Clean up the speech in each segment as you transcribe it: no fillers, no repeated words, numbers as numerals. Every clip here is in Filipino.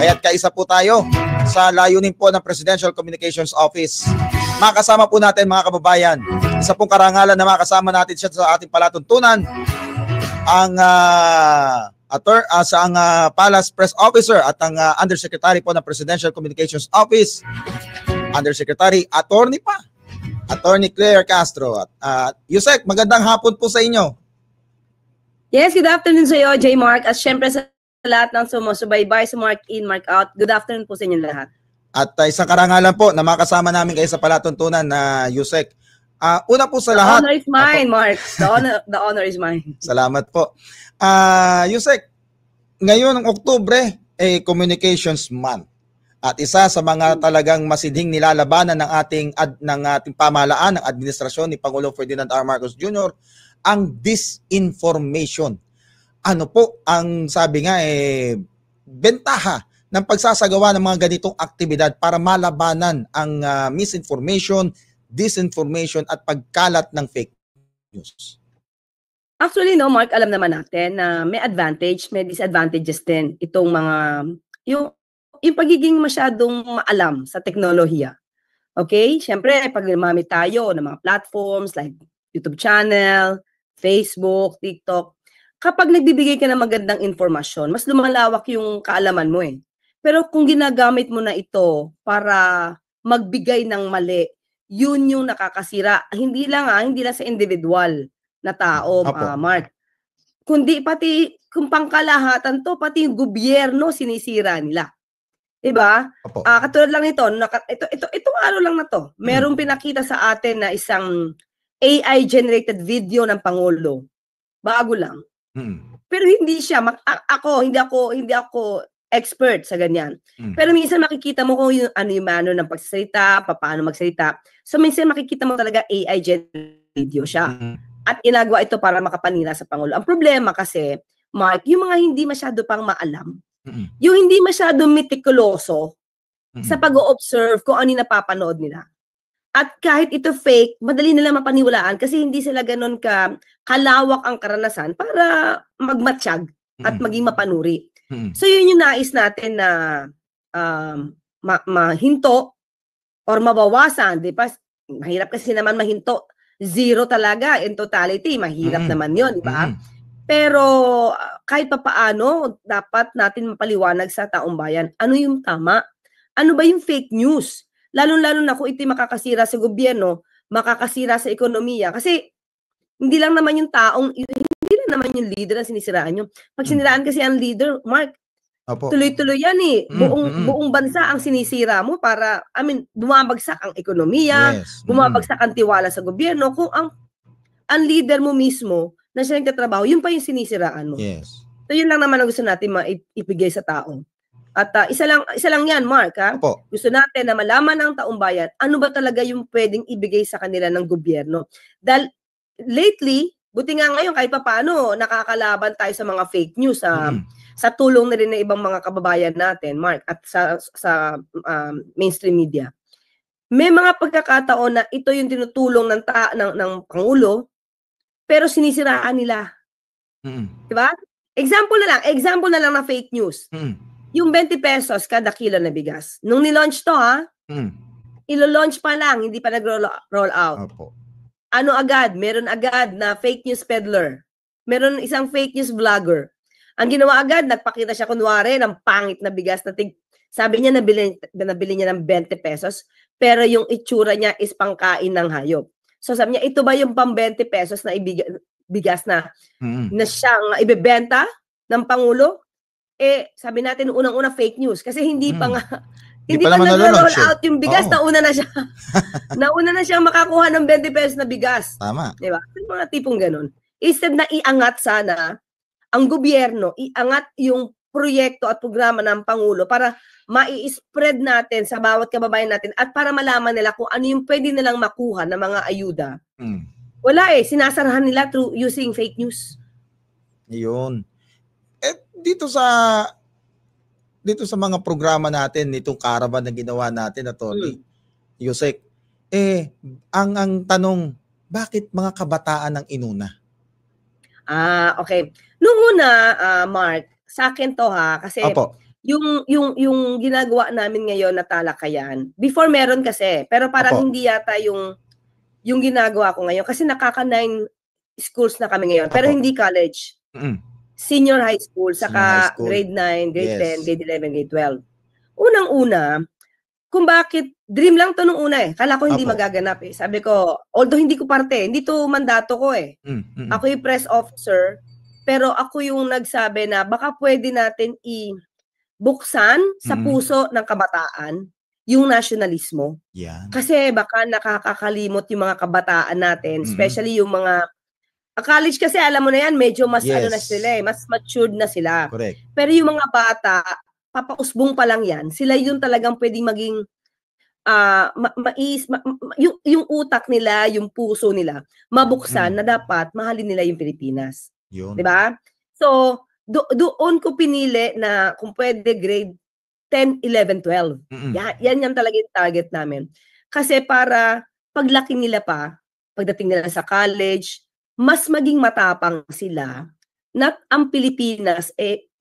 Kaya't kaisa po tayo sa layunin po ng Presidential Communications Office. Makasama po natin mga kababayan. Isa pong karangalan na makasama natin siya sa ating palatuntunan, ang Palace Press Officer at ang Undersecretary po ng Presidential Communications Office, Undersecretary, Attorney Claire Castro. Yusek, magandang hapon po sa inyo. Yes, good afternoon sa iyo, J. Mark. At syempre sa lahat ng sumusubaybay sa Mark In, Mark Out, good afternoon po sa inyo lahat. At isang karangalan po na makasama namin kayo sa palatuntunan na Yusek. Una po sa lahat. The honor is mine, Mark. The honor is mine. Salamat po. Yusek, ngayon ng Oktubre, Communications Month. At isa sa mga talagang masidhing nilalabanan ng ating pamahalaan, ng administrasyon ni Pangulong Ferdinand R. Marcos Jr., ang disinformation. Ano po ang sabi nga bentaha ng pagsasagawa ng mga ganitong aktibidad para malabanan ang misinformation, disinformation at pagkalat ng fake news? Actually, no, Mark, alam naman natin na may advantage, may disadvantages din itong mga yung pagiging masyadong maalam sa teknolohiya. Okay? Siyempre, pag lumamit tayo ng mga platforms like YouTube channel, Facebook, TikTok, kapag nagbibigay ka ng magandang informasyon, mas lumalawak yung kaalaman mo eh. Pero kung ginagamit mo na ito para magbigay ng mali, yun yung nakakasira. Hindi lang sa individual na tao, Mark. Kundi pati kung pangkalahatan to, pati yung gobyerno sinisira nila. Diba? Katulad lang nito, itong araw lang na to, merong pinakita sa atin na isang AI-generated video ng Pangulo. Bago lang. Pero hindi siya, hindi ako expert sa ganyan. Pero minsan makikita mo kung ano yung mano ng pagsasalita, paano magsalita. So minsan makikita mo talaga AI-generated video siya. At inagawa ito para makapanira sa Pangulo. Ang problema kasi, Mark, yung mga hindi masyado pang maalam, yung hindi masyado meticuloso sa pag-o-observe kung ano yung napapanood nila. At kahit ito fake, madali nila mapaniwalaan kasi hindi sila ganun kalawak ang karanasan para magmatsyag at maging mapanuri. So yun yung nais natin na mahinto or mabawasan. Di ba? Mahirap kasi naman mahinto. Zero talaga in totality. Mahirap naman yun, di ba? Pero kahit pa paano, dapat natin mapaliwanag sa taong bayan. Ano yung tama? Ano ba yung fake news? Lalo-lalo na kung ito'y makakasira sa gobyerno, makakasira sa ekonomiya. Kasi hindi lang naman yung yung leader ang sinisiraan nyo. Pag siniraan kasi ang leader, Mark, tuloy-tuloy yan eh. Buong bansa ang sinisira mo para, bumabagsak ang ekonomiya, bumabagsak ang tiwala sa gobyerno. Kung ang leader mo mismo, na siya nagtatrabaho, yun pa yung sinisiraan mo. Yes. So yun lang naman ang gusto natin maipigay sa tao. At isa lang yan, Mark. Gusto natin na malaman ng taong bayan, ano ba talaga yung pwedeng ibigay sa kanila ng gobyerno. Dahil lately, buti nga ngayon kahit pa paano, nakakalaban tayo sa mga fake news. Sa tulong na rin ng ibang mga kababayan natin, Mark, at sa mainstream media. May mga pagkakataon na ito yung tinutulong ng Pangulo, pero sinisiraan nila. Diba? Example na lang na fake news. Yung 20 pesos kada kilo na bigas. Nung nilaunch to, ilo-launch pa lang, hindi pa nag-roll out. Ano agad? Meron agad na fake news peddler. Meron isang fake news vlogger. Ang ginawa agad, nagpakita siya kunwari ng pangit na bigas na sabi niya nabili niya ng 20 pesos, pero yung itsura niya is pangkain ng hayop. So sabi niya, ito ba yung pang 20 pesos na bigas na siyang ibebenta ng Pangulo? Sabi natin unang-una fake news kasi hindi pa nag-roll out yung bigas, nauna na siya. Nauna na siya makakuha ng 20 pesos na bigas. Tama. Diba? Yung mga tipong ganun. Instead na iangat sana ang gobyerno, iangat yung proyekto at programa ng Pangulo para mai-spread natin sa bawat kababayan natin at para malaman nila kung ano yung pwede nilang makuha ng mga ayuda. Wala sinasarahan nila through using fake news. Yun. Dito sa mga programa natin, nitong caravan na ginawa natin, Atty. Yusek, ang tanong, bakit mga kabataan ang inuna? Okay. Nung una, Mark, sa akin to kasi yung ginagawa namin ngayon na talakayan. Before meron kasi, pero parang Opo. hindi yata yung ginagawa ko ngayon kasi nakaka-9 schools na kami ngayon, pero Opo. hindi college. Mm. Senior high school, Senior high saka school. grade 9, grade Yes. 10, grade 11, grade 12. Unang-una, kung bakit, dream lang to nung una Kala ko hindi Opo. magaganap Sabi ko, although hindi ko parte, hindi to mandato ko Ako yung press officer, pero ako yung nagsabi na baka pwede natin buksan sa puso ng kabataan yung nasyonalismo. Yan. Kasi baka nakakakalimot yung mga kabataan natin, especially yung mga college kasi alam mo na yan, medyo mas Yes. ano na sila mas matured na sila. Correct. Pero yung mga bata, papausbong pa lang yan, sila yung talagang pwedeng maging yung utak nila, yung puso nila, mabuksan na dapat mahalin nila yung Pilipinas. Yun. 'Di ba? So, doon ko pinili na kung pwede grade 10, 11, 12. Yan talaga yung target namin. Kasi para paglaki nila pa, pagdating nila sa college, mas maging matapang sila na ang Pilipinas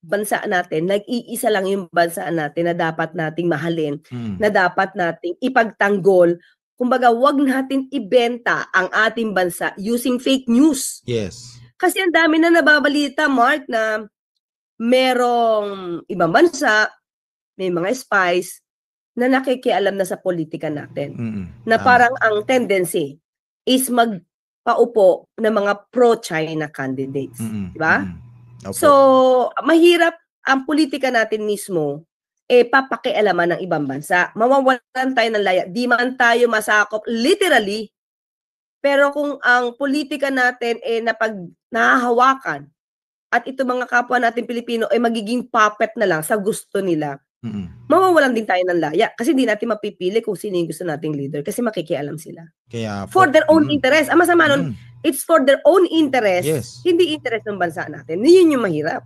bansa natin, nag-iisa lang yung bansa natin na dapat nating mahalin, na dapat nating ipagtanggol. Kumbaga, wag natin ibenta ang ating bansa using fake news. Yes. Kasi ang dami na nababalita, Mark, na merong ibang bansa, may mga spies na nakikialam na sa politika natin. Na parang ang tendency is magpaupo ng mga pro-China candidates. Diba? So, mahirap ang politika natin mismo papakialaman ng ibang bansa. Mawawalan tayo ng laya. Di man tayo masakop literally, pero kung ang politika natin nahahawakan at ito mga kapwa natin Pilipino ay magiging puppet na lang sa gusto nila, mawawalan din tayo ng laya kasi hindi natin mapipili kung sino yung gusto nating leader kasi makikialam sila. Kaya for their own interest. Ang masama nun, it's for their own interest, hindi interest ng bansa natin. Yun yung mahirap.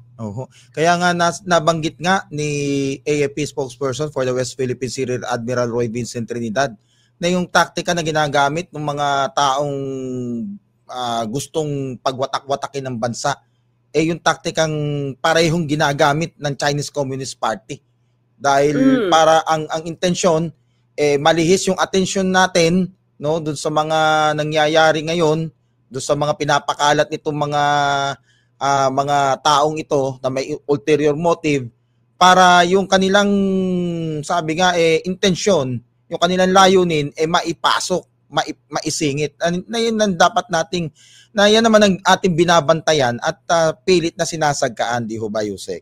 Kaya nga nabanggit nga ni AFP spokesperson for the West Philippine Sea Rear Admiral Roy Vincent Trinidad na yung taktika na ginagamit ng mga taong gustong pagwatak-watakin ng bansa yung taktikang parehong ginagamit ng Chinese Communist Party. Dahil para ang intensyon malihis yung atensyon natin doon sa mga nangyayari ngayon, doon sa mga pinapakalat nitong mga taong ito na may ulterior motive para yung kanilang sabi nga intensyon, yung kanilang layunin maipasok, maisingit. Na yun ang dapat nating na yan naman ang ating binabantayan at pilit na sinasagkaan, di ho ba, Yusek?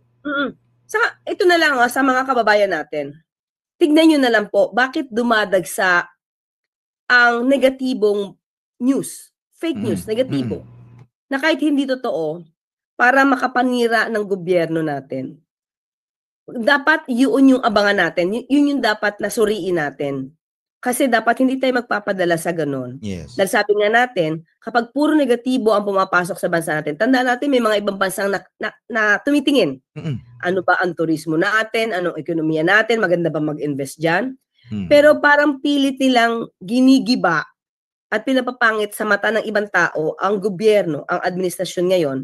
Saka ito na lang sa mga kababayan natin. Tignan nyo na lang po, bakit dumadagsa ang negatibong news, fake news, negatibo, na kahit hindi totoo, para makapanira ng gobyerno natin. Dapat yun yung abangan natin, yun yung dapat nasuriin natin. Kasi dapat hindi tayo magpapadala sa ganun. Yes. Dahil sabi nga natin, kapag puro negatibo ang pumapasok sa bansa natin, tandaan natin may mga ibang bansang na tumitingin. Ano ba ang turismo natin? Anong ekonomiya natin? Maganda ba mag-invest dyan? Pero parang pilit nilang ginigiba at pinapapangit sa mata ng ibang tao ang gobyerno, ang administrasyon ngayon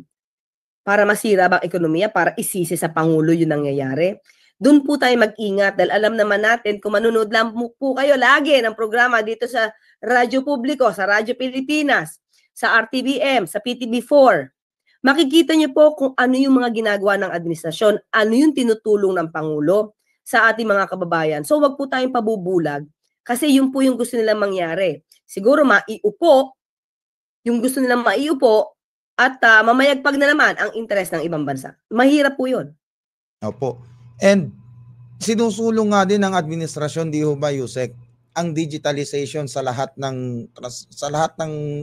para masira ba ang ekonomiya, para isisi sa Pangulo yung nangyayari. Doon po tayo mag-ingat dahil alam naman natin kung manonood lang po kayo lagi ng programa dito sa Radyo Publiko, sa Radyo Pilipinas, sa RTBM, sa PTB4. Makikita niyo po kung ano yung mga ginagawa ng administrasyon, ano yung tinutulong ng Pangulo sa ating mga kababayan. So wag po tayong pabubulag kasi yun po yung gusto nilang mangyari. Siguro maiupo, yung gusto nilang maiupo at mamayagpag na naman ang interes ng ibang bansa. Mahirap po yun. Opo. And sinusulong nga din ng administrasyon, di ho ba, Yusek, ang digitalization sa lahat ng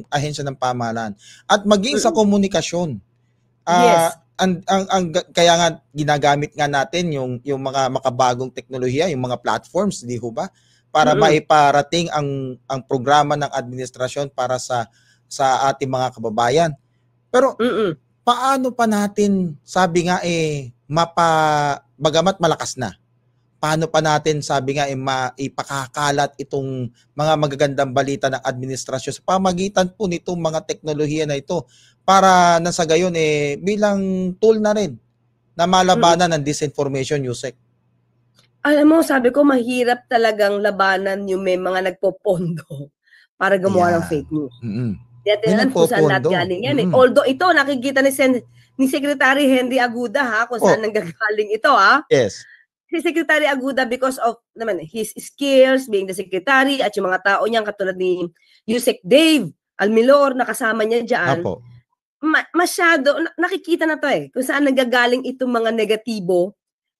ahensya ng pamahalaan at maging sa komunikasyon. Yes. Kaya nga ginagamit nga natin yung mga makabagong teknolohiya, yung mga platforms, di ho ba, para maiparating ang programa ng administrasyon para sa ating mga kababayan. Pero paano pa natin, sabi nga bagamat malakas na, paano pa natin, sabi nga, ipakakalat itong mga magagandang balita ng administrasyon sa pamagitan po nitong mga teknolohiya na ito para nasa gayon bilang tool na rin na malabanan ng disinformation, Yusek? Alam mo, sabi ko mahirap talagang labanan yung may mga nagpopondo para gumawa ng Yan. fake news. Mm. Di natin alam kung saan lahat nagpopondo. galing yan. Although ito, nakikita ni Secretary Henry Aguda kung saan nanggagaling ito Yes. Si Secretary Aguda because of naman his skills being the secretary at yung mga tao niyang katulad ni Yusek Dave Almilor na kasama niya diyan. Apo. Masyado nakikita na to kung saan nanggagaling itong mga negatibo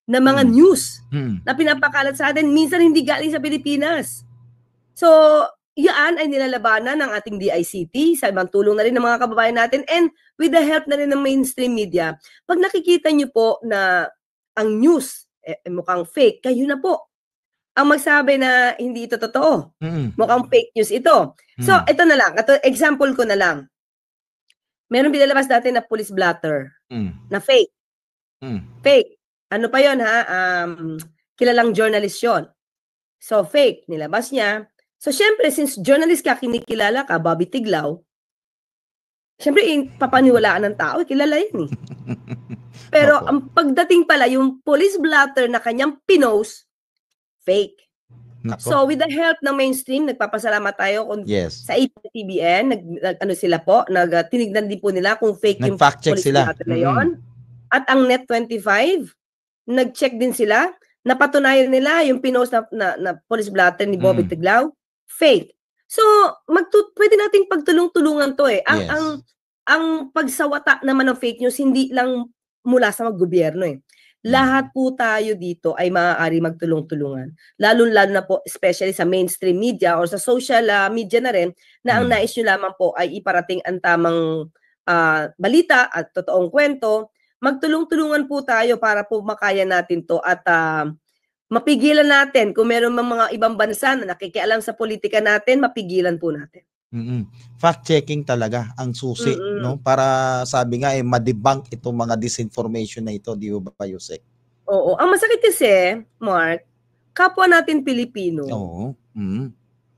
na mga news na pinapakalat sa atin minsan hindi galing sa Pilipinas. So, yan ay nilalabanan ng ating DICT sa ibang tulong na rin ng mga kababayan natin and with the help na rin ng mainstream media. Pag nakikita niyo po na ang news mukhang fake, kayo na po ang magsabi na hindi ito totoo. Mukhang fake news ito. So, ito na lang. Example ko na lang. Meron binalabas dati na police blotter na fake. Fake. Ano pa yon kilalang journalist yon. So, fake. Nilabas niya. So, syempre, since journalist ka, kinikilala ka, Bobby Tiglao, syempre, papaniwalaan ng tao, kilala yun Pero, ang pagdating pala, yung police blotter na kanyang pinost, fake. So, with the help ng mainstream, nagpapasalamat tayo sa ABS-CBN, tinignan din po nila kung fake yung police blotter na yun. At ang Net25, nag-check din sila, napatunayan nila yung pinost na police blotter ni Bobby Tiglao, fake. So, pwede nating pagtulong-tulungan to Ang pagsawata naman ng fake news, hindi lang mula sa gobyerno Lahat po tayo dito ay maaari magtulong-tulungan. Lalo-lalo na po, especially sa mainstream media or sa social media na rin, na ang nais nyo lamang po ay iparating ang tamang balita at totoong kwento. Magtulong-tulungan po tayo para po makaya natin to at mapigilan natin kung meron mga ibang bansa na nakikialam sa politika natin, mapigilan po natin. Fact-checking talaga ang susi, no? Para sabi nga ma-debunk itong mga disinformation na ito, di ba, Yusek? Oo. Ang masakit kasi, Mark, kapwa natin Pilipino. Oo.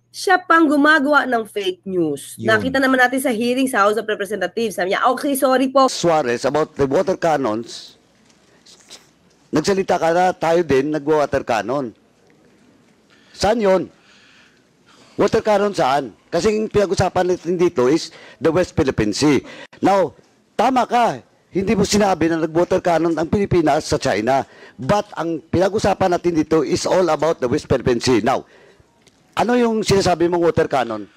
Siya pang gumagawa ng fake news. Nakita naman natin sa hearing sa House of Representatives. Sabi niya, okay, sorry po. Suarez, about the water cannons, nagsalita ka na, tayo din, nag-water cannon. Saan yun? Water cannon saan? Kasi yung pinag-usapan natin dito is the West Philippine Sea. Now, tama ka. Hindi mo sinabi na nag-water cannon ang Pilipinas sa China. But ang pinag-usapan natin dito is all about the West Philippine Sea. Now, ano yung sinasabi mong water cannon?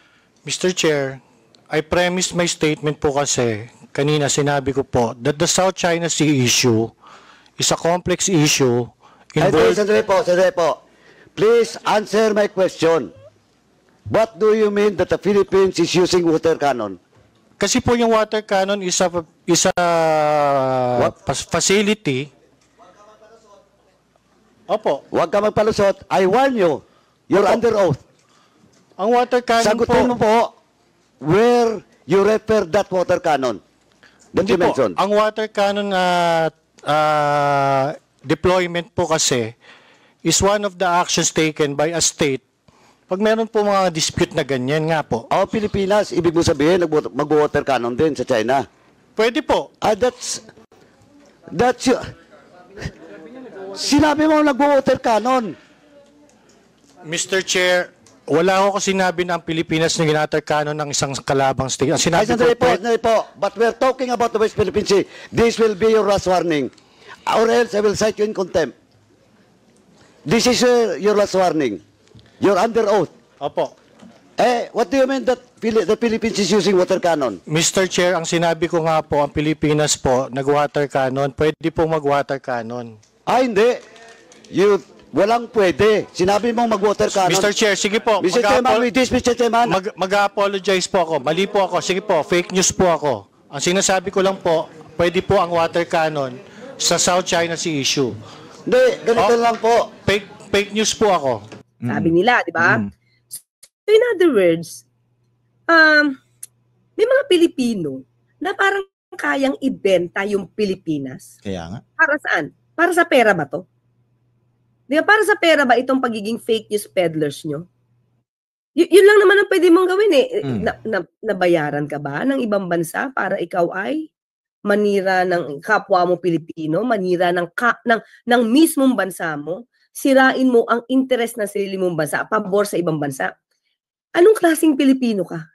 Mr. Chair, I premised my statement po kasi, kanina sinabi ko po, that the South China Sea issue is a complex issue. Sandali po. Please answer my question. What do you mean that the Philippines is using water cannon? Kasi po yung water cannon is a facility. Opo. Huwag ka magpalusot. I warn you. You're under oath. Ang water cannon Sagutin mo po where you refer that water cannon that you mentioned. Ang water cannon deployment po kasi is one of the actions taken by a state pag meron po mga dispute na ganyan nga po. Pilipinas, ibig mo sabihin, mag-water cannon din sa China? Pwede po. That's sinabi mo nag-water cannon. Mr. Chair, wala ako sinabi na ang Pilipinas na ginawater cannon ng isang kalabang state. Ang sinabi sandali po. But we're talking about the West Philippine Sea. This will be your last warning. Or else I will cite you in contempt. This is your last warning. You're under oath. Opo. What do you mean that the Philippines is using water cannon? Mr. Chair, ang sinabi ko nga po, ang Pilipinas po, nag-water cannon, pwede po mag-water cannon. Hindi. Walang pwede. Sinabi mong mag-water cannon. Mr. Chair, sige po. Mr. Chairman, with this, Mr. Chairman. Mag-apologize po ako. Mali po ako. Sige po, fake news po ako. Ang sinasabi ko lang po, pwede po ang water cannon sa South China Sea issue. Hindi, ganito lang po. Fake news po ako. Sabi nila, di ba? So in other words, may mga Pilipino na parang kayang ibenta yung Pilipinas. Kaya nga. Para saan? Para sa pera ba to? Di ba, para sa pera ba itong pagiging fake news peddlers nyo? Yun lang naman ang pwede mong gawin Nabayaran ka ba ng ibang bansa para ikaw ay manira ng kapwa mo Pilipino, manira ng mismong bansa mo? sirain mo ang interest ng sarili mong bansa, pabor sa ibang bansa. Anong klaseng Pilipino ka?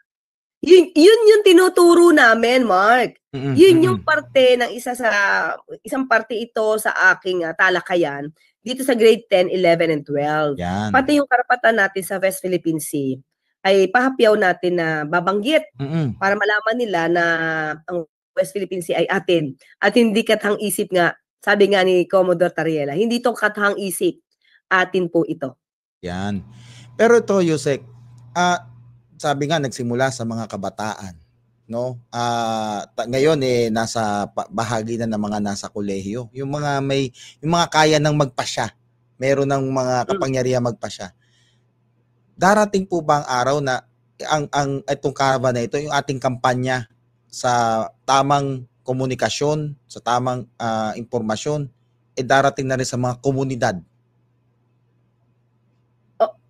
Yun yung tinuturo namin, Mark. Yun yung parte ng isang parte ito sa aking talakayan dito sa grade 10, 11, and 12. Yan. Pati yung karapatan natin sa West Philippine Sea ay pahapyaw natin na babanggit para malaman nila na ang West Philippine Sea ay atin. At hindi kathang isip nga, sabi nga ni Commodore Tariela, hindi to kathang isip, atin po ito. Yan. Pero ito, Yusek, sabi nga nagsimula sa mga kabataan, no? Ngayon nasa bahagi na ng mga nasa kolehiyo. Yung mga kaya nang magpasya. Meron ng mga kapangyarihan magpasya. Darating po ba ang araw na ang itong karavan na ito, yung ating kampanya sa tamang komunikasyon, sa tamang impormasyon, darating na rin sa mga komunidad?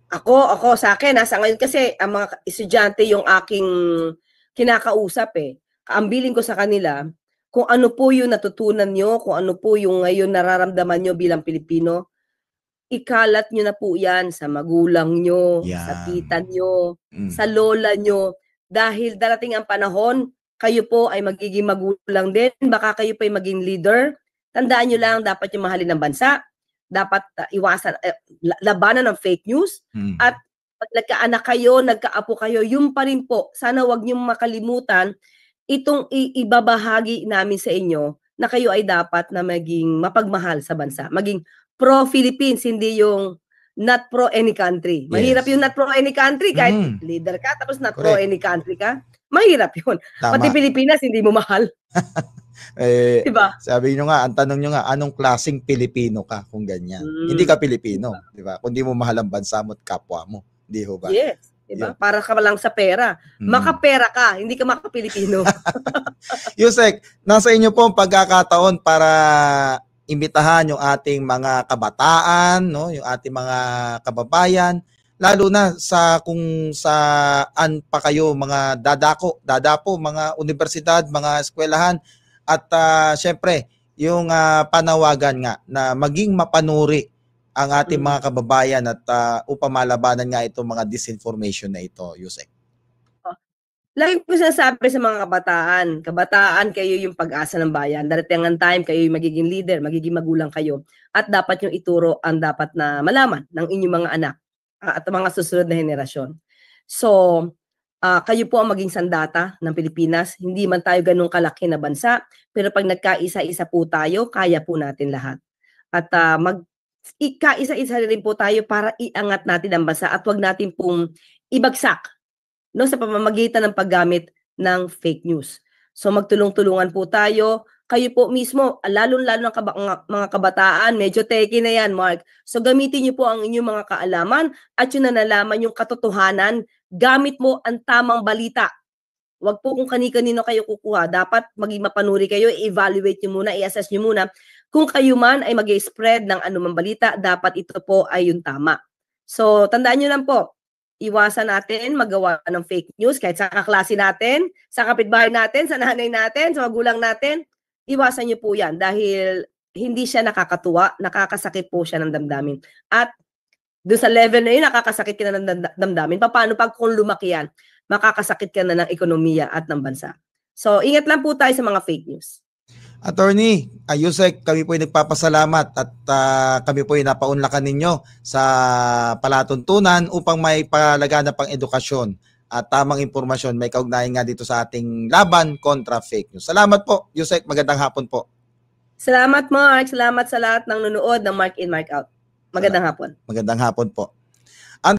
Ako sa akin, sa ngayon kasi ang mga estudyante yung aking kinakausap Kaambilin ko sa kanila kung ano po yung natutunan nyo, kung ano po yung ngayon nararamdaman nyo bilang Pilipino, ikalat nyo na po yan sa magulang nyo, sa tita nyo, sa lola nyo. Dahil darating ang panahon, kayo po ay magiging magulang din, baka kayo po ay maging leader. Tandaan nyo lang, dapat yung mahalin ng bansa, dapat iwasan, labanan ng fake news, at pag nagkaanak kayo, nagkaapo kayo, yung pa rin po, sana wag niyong makalimutan, itong ibabahagi namin sa inyo, na kayo ay dapat na maging mapagmahal sa bansa, maging pro-Philippines, hindi yung not pro any country. Mahirap yung not pro any country, kahit leader ka, tapos not pro any country ka, mahirap yun. Tama. Pati Pilipinas, hindi mo mahal. Diba? Sabi nyo nga, ang tanong nyo nga, anong klaseng Pilipino ka kung ganyan? Hindi ka Pilipino, diba? Kung di mo mahal ang bansa mo at kapwa mo, di ho ba? Yes, diba? Para ka lang sa pera. Makapera ka, hindi ka makapilipino. Yusek, nasa inyo po ang pagkakataon para imbitahan yung ating mga kabataan, no, yung ating mga kababayan, lalo na sa kung saan pa kayo mga dadapo, mga universidad, mga eskwelahan. At syempre, yung panawagan nga na maging mapanuri ang ating mga kababayan at upang malabanan nga itong mga disinformation na ito, Yusek. Lagi ko sinasabi sa mga kabataan, kayo yung pag-asa ng bayan. Darating ang time, kayo yung magiging leader, magiging magulang kayo. At dapat yung ituro ang dapat na malaman ng inyong mga anak at mga susunod na henerasyon. So, kayo po ang maging sandata ng Pilipinas. Hindi man tayo ganun kalaki na bansa, pero pag nagkaisa-isa po tayo, kaya po natin lahat. At ikaisa-isa rin po tayo para iangat natin ang bansa at wag natin pong ibagsak, no, sa pamamagitan ng paggamit ng fake news. So magtulong-tulungan po tayo. Kayo po mismo, lalo-lalo ng mga kabataan, medyo techy na yan, Mark. So gamitin niyo po ang inyong mga kaalaman at yun na nalaman yung katotohanan. Gamit mo ang tamang balita. Wag po kung kani-kanino kayo kukuha. Dapat maging mapanuri kayo, i-evaluate niyo muna, i-assess niyo muna. Kung kayo man ay mag-spread ng anumang balita, dapat ito po ay yung tama. So tandaan niyo lang po, iwasan natin magawa ng fake news kahit sa kaklase natin, sa kapitbahay natin, sa nanay natin, sa magulang natin. Iwasan niyo po yan dahil hindi siya nakakatuwa, nakakasakit po siya ng damdamin. At doon sa level na yun, nakakasakit ka na ng damdamin. Paano pag kung lumaki yan, makakasakit ka na ng ekonomiya at ng bansa. So, ingat lang po tayo sa mga fake news. Attorney, Yusek, kami po ay nagpapasalamat at kami po ay napaunlakan ninyo sa palatuntunan upang may palaganap pang edukasyon at tamang impormasyon, may kaugnayan nga dito sa ating laban kontra fake news. Salamat po, Yusek. Magandang hapon po. Salamat, Mark. Salamat sa lahat ng nunood ng Mark In, Mark Out. Magandang hapon. Magandang hapon po.